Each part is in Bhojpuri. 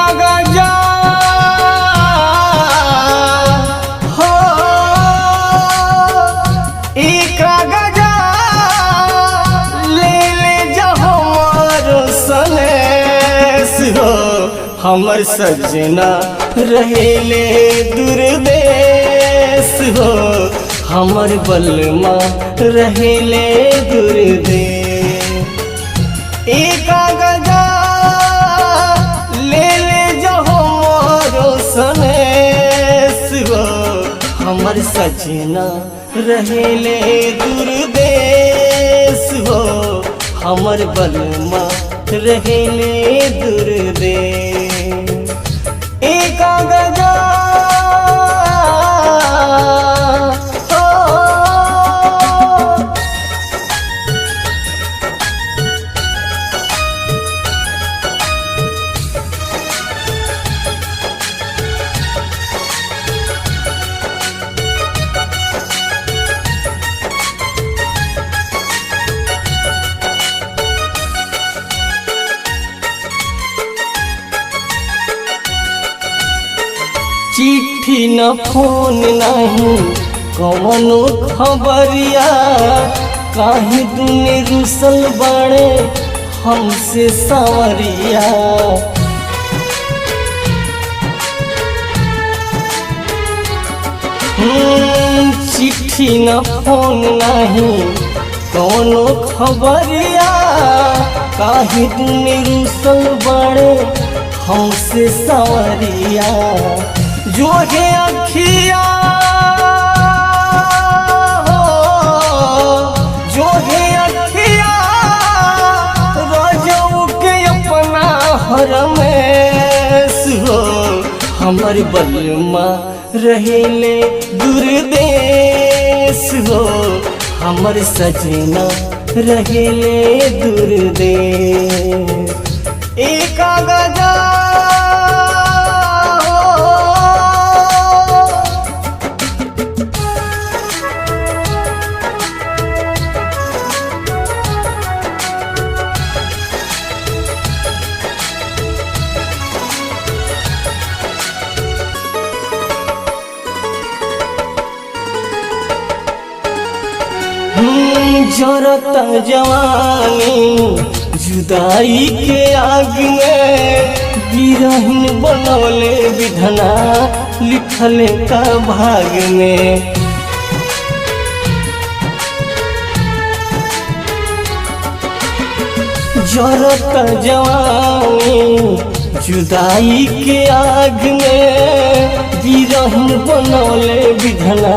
कागजा हो एक कागजा ले जा हमारो सनेस हो हमर सजना रहेले दूर देश हो हमर बलमा रहेले दूर देश एक कागजा ले जाओ मोरो सनेस हो हमर सजना रहेले दूर देश हो हमर बलमा रहेले दूर देश एक कागजा चिट्ठी न फोन नहीं कौनो खबरिया काहे दुने रुसल बड़े हमसे सावरिया चिट्ठी न फोन नहीं कौनो खबरिया काहे दुने रुसल बड़े हमसे सावरिया जो है अखिया हो जो है अखिया रोजऊ के अपना हरमेश हो हमर बलमा रहेले दूर देश हो हमर सजना रहेले दूर देश एक कागजा जरता जवानी जुदाई के आग में बिरहिन बनौले विधना लिखले का भाग में जरता जवानी जुदाई के आग में बिरहिन बनौले विधना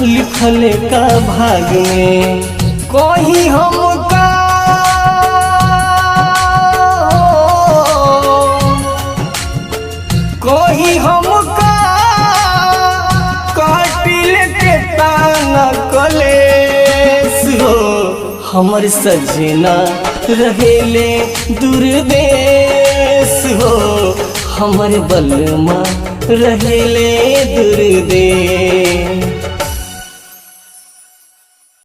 लिखले का भाग में कोई हमका कोई हमका काटिल के ताना कलेस हो हमर सजना रहेले दूर देश हो हमर बलमा रहेले दूर देश